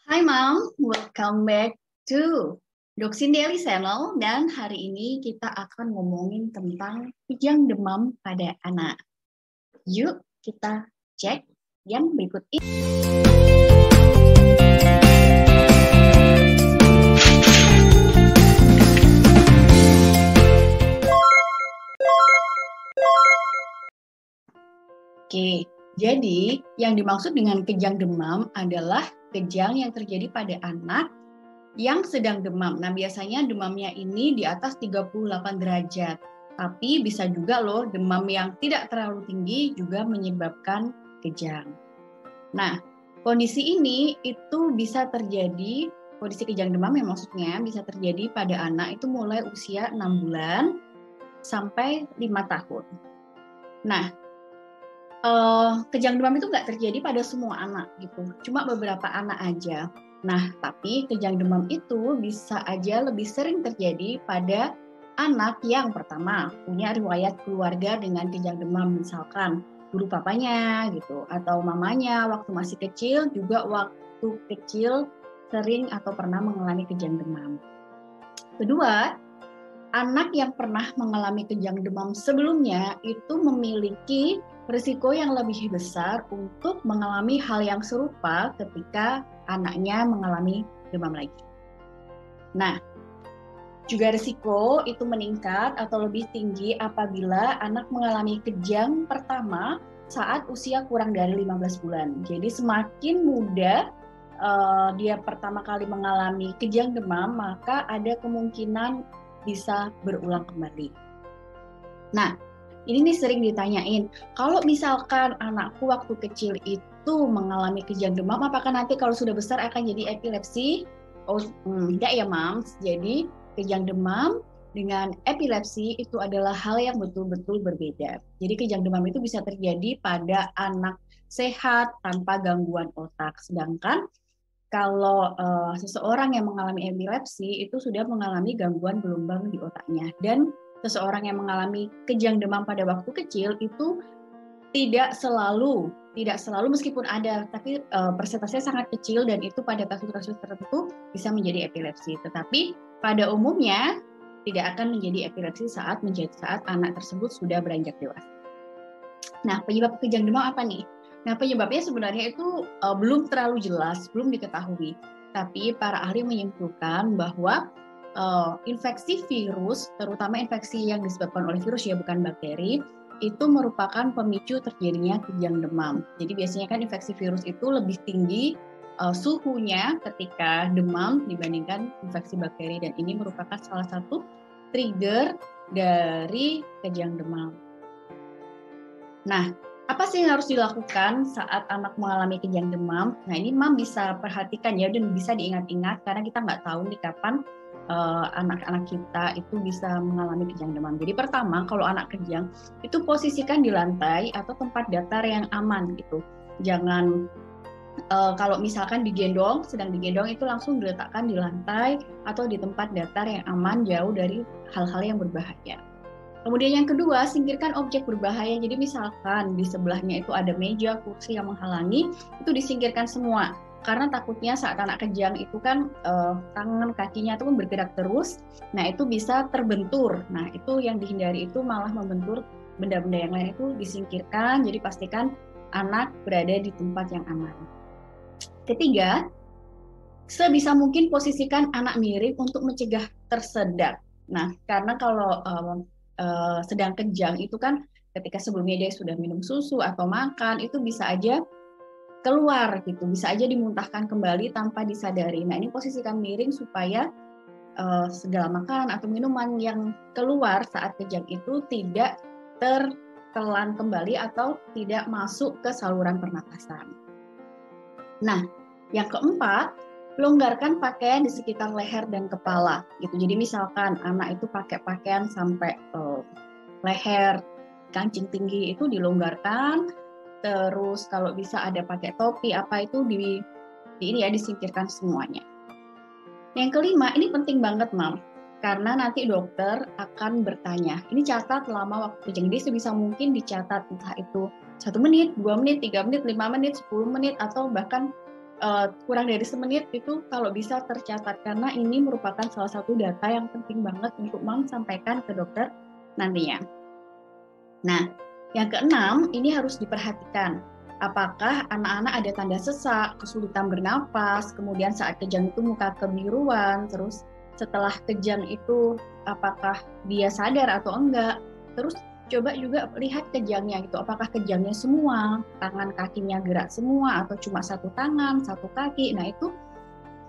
Hai Mom, welcome back to Doksin Daily Channel, dan hari ini kita akan ngomongin tentang kejang demam pada anak. Yuk kita cek yang berikut ini. Oke, jadi yang dimaksud dengan kejang demam adalah kejang yang terjadi pada anak yang sedang demam. Nah, biasanya demamnya ini di atas 38 derajat. Tapi bisa juga loh demam yang tidak terlalu tinggi juga menyebabkan kejang. Nah, kondisi ini itu bisa terjadi, kondisi kejang demam yang maksudnya bisa terjadi pada anak itu mulai usia 6 bulan sampai 5 tahun. Nah, kejang demam itu nggak terjadi pada semua anak gitu, cuma beberapa anak aja. Nah, tapi kejang demam itu bisa aja lebih sering terjadi pada anak yang pertama punya riwayat keluarga dengan kejang demam, misalkan guru papanya gitu, atau mamanya waktu masih kecil juga waktu kecil sering atau pernah mengalami kejang demam. Kedua, anak yang pernah mengalami kejang demam sebelumnya itu memiliki risiko yang lebih besar untuk mengalami hal yang serupa ketika anaknya mengalami demam lagi. Nah, juga risiko itu meningkat atau lebih tinggi apabila anak mengalami kejang pertama saat usia kurang dari 15 bulan. Jadi semakin muda dia pertama kali mengalami kejang demam, maka ada kemungkinan bisa berulang kembali. Nah, ini nih sering ditanyain, kalau misalkan anakku waktu kecil itu mengalami kejang demam, apakah nanti kalau sudah besar akan jadi epilepsi? Oh, enggak ya, Mams. Jadi, kejang demam dengan epilepsi itu adalah hal yang betul-betul berbeda. Jadi, kejang demam itu bisa terjadi pada anak sehat tanpa gangguan otak. Sedangkan kalau seseorang yang mengalami epilepsi itu sudah mengalami gangguan gelombang di otaknya, dan seseorang yang mengalami kejang demam pada waktu kecil itu tidak selalu meskipun ada, tapi persentasenya sangat kecil dan itu pada kasus-kasus tertentu bisa menjadi epilepsi. Tetapi pada umumnya tidak akan menjadi epilepsi saat anak tersebut sudah beranjak dewasa. Nah, penyebab kejang demam apa nih? Nah, penyebabnya sebenarnya itu belum terlalu jelas, belum diketahui. Tapi para ahli menyimpulkan bahwa infeksi virus, terutama infeksi yang disebabkan oleh virus ya, bukan bakteri, itu merupakan pemicu terjadinya kejang demam. Jadi biasanya kan infeksi virus itu lebih tinggi suhunya ketika demam dibandingkan infeksi bakteri, dan ini merupakan salah satu trigger dari kejang demam. Nah, apa sih yang harus dilakukan saat anak mengalami kejang demam? Nah, ini Mam bisa perhatikan ya, dan bisa diingat-ingat karena kita nggak tahu nih kapan anak-anak kita itu bisa mengalami kejang demam. Jadi pertama, kalau anak kejang itu posisikan di lantai atau tempat datar yang aman gitu. Jangan kalau misalkan sedang digendong itu langsung diletakkan di lantai atau di tempat datar yang aman, jauh dari hal-hal yang berbahaya. Kemudian yang kedua, singkirkan objek berbahaya. Jadi misalkan di sebelahnya itu ada meja, kursi yang menghalangi, itu disingkirkan semua. Karena takutnya saat anak kejang itu kan tangan kakinya itu bergerak terus, nah itu bisa terbentur. Nah itu yang dihindari, itu malah membentur benda-benda yang lain, itu disingkirkan. Jadi pastikan anak berada di tempat yang aman. Ketiga, sebisa mungkin posisikan anak miring untuk mencegah tersedak. Nah, karena kalau sedang kejang itu kan ketika sebelumnya dia sudah minum susu atau makan, itu bisa aja keluar gitu, bisa aja dimuntahkan kembali tanpa disadari. Nah, ini posisikan miring supaya segala makanan atau minuman yang keluar saat kejang itu tidak tertelan kembali atau tidak masuk ke saluran pernapasan. Nah, yang keempat, longgarkan pakaian di sekitar leher dan kepala gitu. Jadi misalkan anak itu pakai pakaian sampai leher, kancing tinggi, itu dilonggarkan. Terus kalau bisa ada pakai topi apa itu disingkirkan semuanya. Yang kelima, ini penting banget Mam, karena nanti dokter akan bertanya. Ini catat lama waktu kejang, jadi sebisa mungkin dicatat, entah itu 1 menit, 2 menit, 3 menit, 5 menit, 10 menit, atau bahkan kurang dari semenit itu kalau bisa tercatat, karena ini merupakan salah satu data yang penting banget untuk mom sampaikan ke dokter nantinya. Nah, yang keenam ini harus diperhatikan. Apakah anak-anak ada tanda sesak, kesulitan bernafas, kemudian saat kejang itu muka kebiruan, terus setelah kejang itu apakah dia sadar atau enggak. Terus coba juga lihat kejangnya gitu, apakah kejangnya semua, tangan kakinya gerak semua atau cuma satu tangan, satu kaki. Nah, itu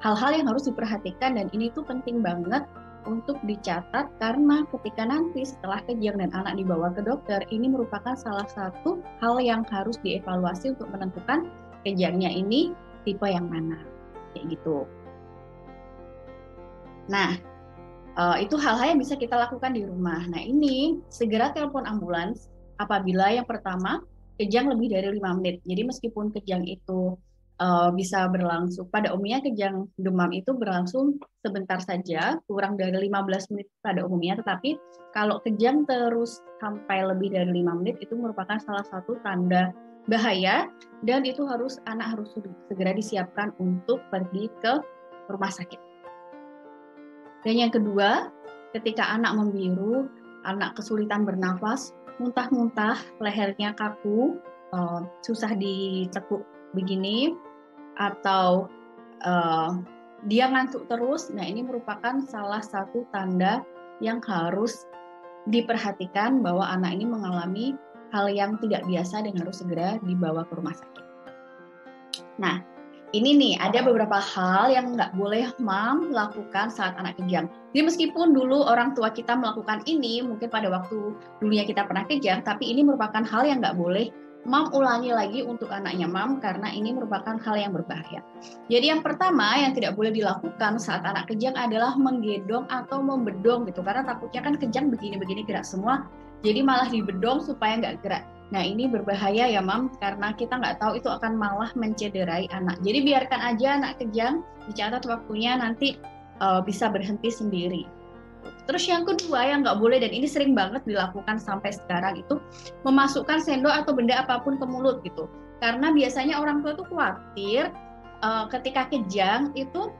hal-hal yang harus diperhatikan dan ini tuh penting banget untuk dicatat, karena ketika nanti setelah kejang dan anak dibawa ke dokter, ini merupakan salah satu hal yang harus dievaluasi untuk menentukan kejangnya ini tipe yang mana, kayak gitu. Nah, itu hal-hal yang bisa kita lakukan di rumah. Nah, ini segera telepon ambulans apabila yang pertama kejang lebih dari 5 menit. Jadi meskipun kejang itu bisa berlangsung, pada umumnya kejang demam itu berlangsung sebentar saja, kurang dari 15 menit pada umumnya, tetapi kalau kejang terus sampai lebih dari 5 menit itu merupakan salah satu tanda bahaya, dan itu anak harus segera disiapkan untuk pergi ke rumah sakit. Dan yang kedua, ketika anak membiru, anak kesulitan bernafas, muntah-muntah, lehernya kaku, susah ditekuk begini, atau dia ngantuk terus, nah ini merupakan salah satu tanda yang harus diperhatikan bahwa anak ini mengalami hal yang tidak biasa dan harus segera dibawa ke rumah sakit. Nah, ini nih, ada beberapa hal yang nggak boleh mom lakukan saat anak kejang. Jadi meskipun dulu orang tua kita melakukan ini, mungkin pada waktu dulunya kita pernah kejang, tapi ini merupakan hal yang nggak boleh mom ulangi lagi untuk anaknya mom, karena ini merupakan hal yang berbahaya. Jadi yang pertama yang tidak boleh dilakukan saat anak kejang adalah menggendong atau membedong gitu, karena takutnya kan kejang begini-begini gerak semua, jadi malah dibedong supaya nggak gerak. Nah, ini berbahaya ya, Mam, karena kita nggak tahu itu akan malah mencederai anak. Jadi biarkan aja anak kejang, dicatat waktunya, nanti bisa berhenti sendiri. Terus yang kedua yang nggak boleh, dan ini sering banget dilakukan sampai sekarang, itu memasukkan sendok atau benda apapun ke mulut gitu. Karena biasanya orang tua tuh khawatir ketika kejang itu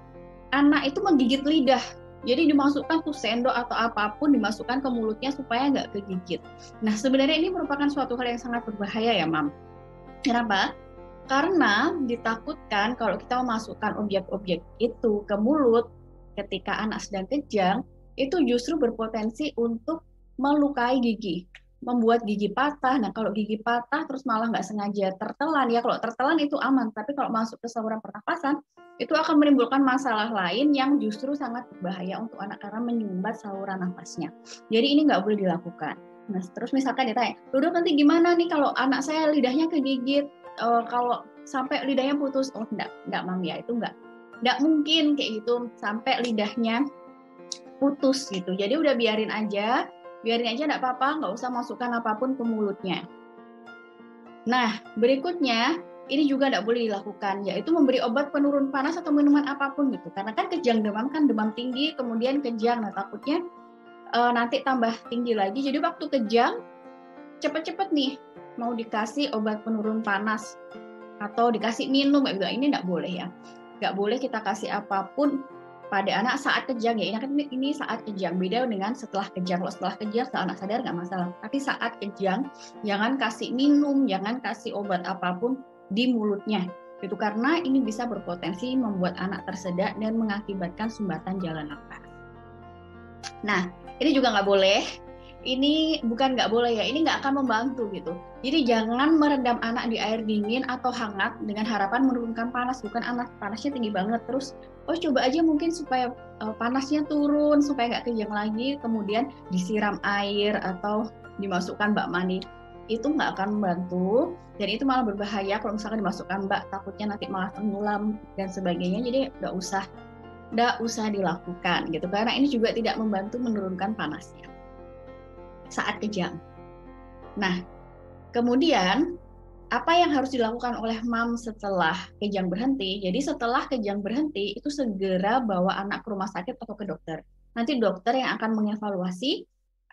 anak itu menggigit lidah. Jadi dimasukkan tuh sendok atau apapun dimasukkan ke mulutnya supaya nggak kegigit. Nah, sebenarnya ini merupakan suatu hal yang sangat berbahaya ya, Mam. Kenapa? Karena ditakutkan kalau kita memasukkan objek-objek itu ke mulut ketika anak sedang kejang, itu justru berpotensi untuk melukai gigi, membuat gigi patah. Nah, kalau gigi patah terus malah nggak sengaja tertelan, ya kalau tertelan itu aman, tapi kalau masuk ke saluran pernapasan, itu akan menimbulkan masalah lain yang justru sangat berbahaya untuk anak karena menyumbat saluran nafasnya. Jadi ini nggak boleh dilakukan. Nah, terus misalkan ditanya, Duduk nanti gimana nih kalau anak saya lidahnya kegigit, kalau sampai lidahnya putus? Oh, enggak Mam ya, itu enggak mungkin kayak gitu sampai lidahnya putus gitu. Jadi udah biarin aja enggak apa-apa, nggak usah masukkan apapun ke mulutnya. Nah, berikutnya ini juga tidak boleh dilakukan, yaitu memberi obat penurun panas atau minuman apapun gitu. Karena kan kejang demam kan demam tinggi, kemudian kejang, nah takutnya nanti tambah tinggi lagi. Jadi waktu kejang cepet-cepet nih mau dikasih obat penurun panas atau dikasih minum gitu. Ini tidak boleh ya. Nggak boleh kita kasih apapun pada anak saat kejang ya. Ini saat kejang, beda dengan setelah kejang. Kalau setelah kejang setelah anak sadar nggak masalah. Tapi saat kejang jangan kasih minum, jangan kasih obat apapun di mulutnya. Itu karena ini bisa berpotensi membuat anak tersedak dan mengakibatkan sumbatan jalan nafas. Nah, ini juga nggak boleh. Ini bukan nggak boleh ya, ini nggak akan membantu gitu. Jadi jangan merendam anak di air dingin atau hangat dengan harapan menurunkan panas. Bukan, anak panasnya tinggi banget, terus coba aja mungkin supaya panasnya turun, supaya nggak kejang lagi, kemudian disiram air atau dimasukkan bak mandi. Itu nggak akan membantu, dan itu malah berbahaya kalau misalkan dimasukkan bak, takutnya nanti malah tenggelam dan sebagainya. Jadi nggak usah dilakukan gitu, karena ini juga tidak membantu menurunkan panasnya saat kejang. Nah, kemudian apa yang harus dilakukan oleh mom setelah kejang berhenti? Jadi setelah kejang berhenti itu segera bawa anak ke rumah sakit atau ke dokter. Nanti dokter yang akan mengevaluasi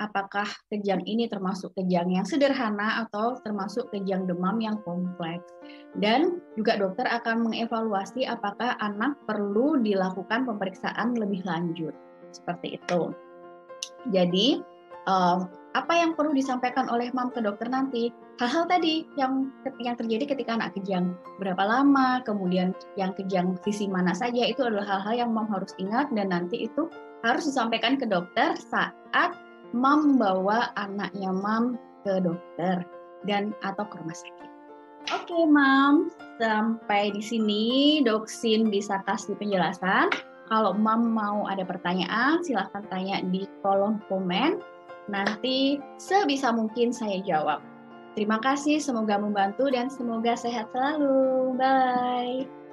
apakah kejang ini termasuk kejang yang sederhana atau termasuk kejang demam yang kompleks. Dan juga dokter akan mengevaluasi apakah anak perlu dilakukan pemeriksaan lebih lanjut. Seperti itu. Jadi, apa yang perlu disampaikan oleh mam ke dokter nanti? Hal-hal tadi yang terjadi ketika anak kejang, berapa lama, kemudian yang kejang sisi mana saja, itu adalah hal-hal yang mam harus ingat dan nanti itu harus disampaikan ke dokter saat mam membawa anaknya mam ke dokter dan atau ke rumah sakit. Oke, mam, sampai di sini Doksin bisa kasih penjelasan. Kalau mam mau ada pertanyaan, silahkan tanya di kolom komen. Nanti sebisa mungkin saya jawab. Terima kasih, semoga membantu dan semoga sehat selalu. Bye.